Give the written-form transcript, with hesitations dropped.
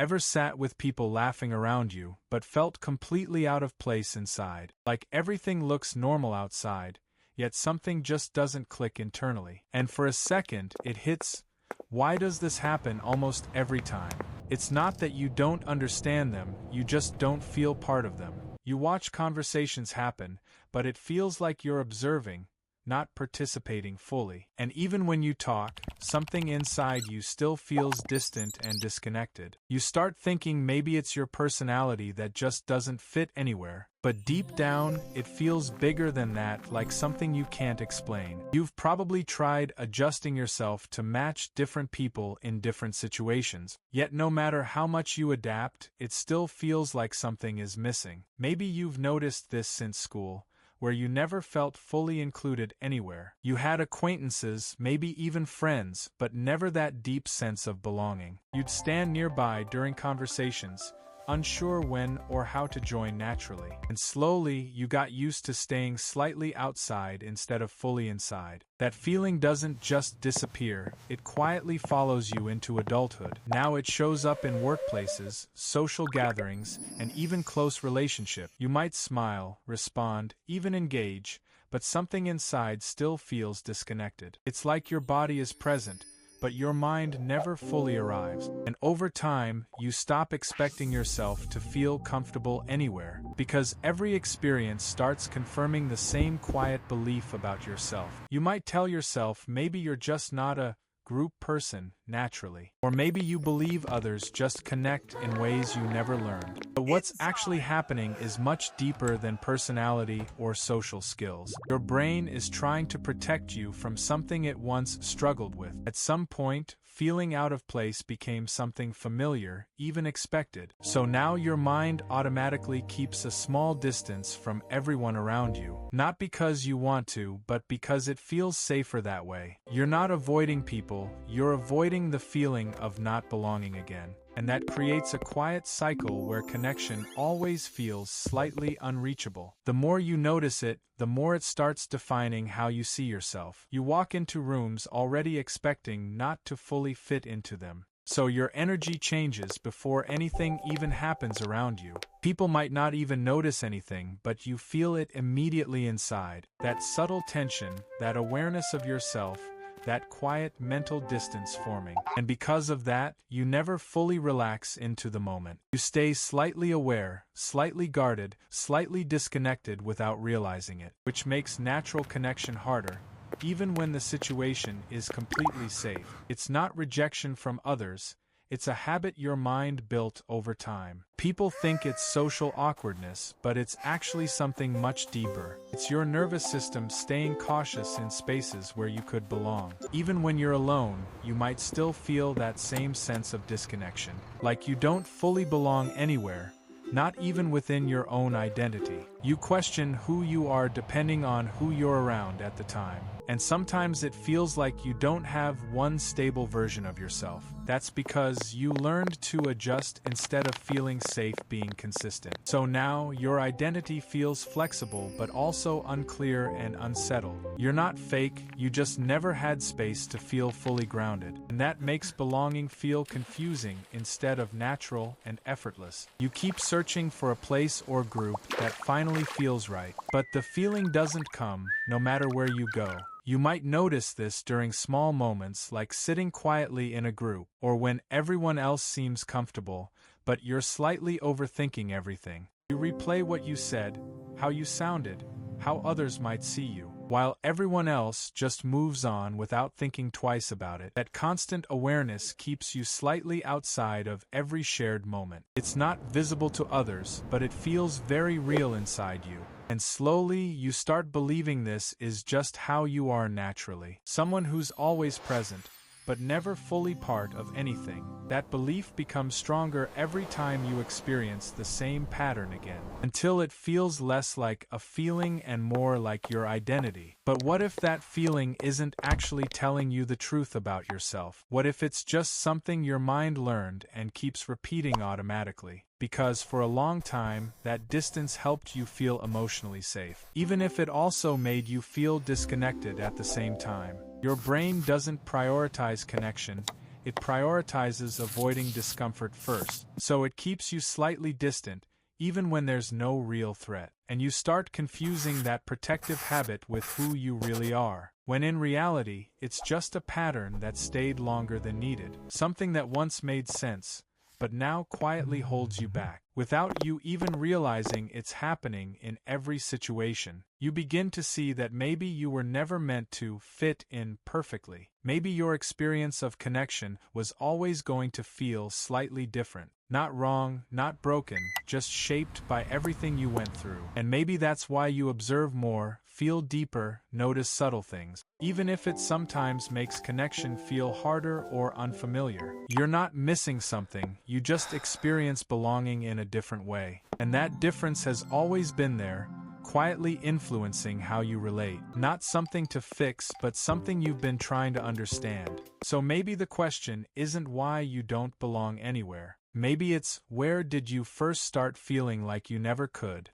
Ever sat with people laughing around you, but felt completely out of place inside? Like everything looks normal outside, yet something just doesn't click internally. And for a second, it hits. Why does this happen almost every time? It's not that you don't understand them, you just don't feel part of them. You watch conversations happen, but it feels like you're observing, not participating fully. And even when you talk, something inside you still feels distant and disconnected. You start thinking maybe it's your personality that just doesn't fit anywhere. But deep down, it feels bigger than that, like something you can't explain. You've probably tried adjusting yourself to match different people in different situations. Yet no matter how much you adapt, it still feels like something is missing. Maybe you've noticed this since school, where you never felt fully included anywhere. You had acquaintances, maybe even friends, but never that deep sense of belonging. You'd stand nearby during conversations, unsure when or how to join naturally. And slowly, you got used to staying slightly outside instead of fully inside. That feeling doesn't just disappear, it quietly follows you into adulthood. Now it shows up in workplaces, social gatherings, and even close relationships. You might smile, respond, even engage, but something inside still feels disconnected. It's like your body is present, but your mind never fully arrives. And over time, you stop expecting yourself to feel comfortable anywhere, because every experience starts confirming the same quiet belief about yourself. You might tell yourself maybe you're just not a group person naturally. Or maybe you believe others just connect in ways you never learned. But what's actually happening is much deeper than personality or social skills. Your brain is trying to protect you from something it once struggled with. At some point, feeling out of place became something familiar, even expected. So now your mind automatically keeps a small distance from everyone around you. Not because you want to, but because it feels safer that way. You're not avoiding people, you're avoiding the feeling of not belonging again. And that creates a quiet cycle where connection always feels slightly unreachable. The more you notice it, the more it starts defining how you see yourself. You walk into rooms already expecting not to fully fit into them. So your energy changes before anything even happens around you. People might not even notice anything, but you feel it immediately inside. That subtle tension, that awareness of yourself, that quiet mental distance forming. And because of that, you never fully relax into the moment. You stay slightly aware, slightly guarded, slightly disconnected without realizing it, which makes natural connection harder, even when the situation is completely safe. It's not rejection from others, it's a habit your mind built over time. People think it's social awkwardness, but it's actually something much deeper. It's your nervous system staying cautious in spaces where you could belong. Even when you're alone, you might still feel that same sense of disconnection. Like you don't fully belong anywhere, not even within your own identity. You question who you are depending on who you're around at the time. And sometimes it feels like you don't have one stable version of yourself. That's because you learned to adjust instead of feeling safe being consistent. So now, your identity feels flexible but also unclear and unsettled. You're not fake, you just never had space to feel fully grounded. And that makes belonging feel confusing instead of natural and effortless. You keep searching for a place or group that finally feels right, but the feeling doesn't come, no matter where you go. You might notice this during small moments like sitting quietly in a group, or when everyone else seems comfortable, but you're slightly overthinking everything. You replay what you said, how you sounded, how others might see you, while everyone else just moves on without thinking twice about it. That constant awareness keeps you slightly outside of every shared moment. It's not visible to others, but it feels very real inside you. And slowly, you start believing this is just how you are naturally. Someone who's always present, but never fully part of anything. That belief becomes stronger every time you experience the same pattern again, until it feels less like a feeling and more like your identity. But what if that feeling isn't actually telling you the truth about yourself? What if it's just something your mind learned and keeps repeating automatically? Because for a long time, that distance helped you feel emotionally safe, even if it also made you feel disconnected at the same time. Your brain doesn't prioritize connection, it prioritizes avoiding discomfort first, so it keeps you slightly distant, even when there's no real threat. And you start confusing that protective habit with who you really are, when in reality, it's just a pattern that stayed longer than needed, something that once made sense, but now quietly holds you back. Without you even realizing it's happening in every situation, you begin to see that maybe you were never meant to fit in perfectly. Maybe your experience of connection was always going to feel slightly different. Not wrong, not broken, just shaped by everything you went through. And maybe that's why you observe more, feel deeper, notice subtle things, even if it sometimes makes connection feel harder or unfamiliar. You're not missing something, you just experience belonging in a different way. And that difference has always been there, quietly influencing how you relate. Not something to fix, but something you've been trying to understand. So maybe the question isn't why you don't belong anywhere. Maybe it's, where did you first start feeling like you never could?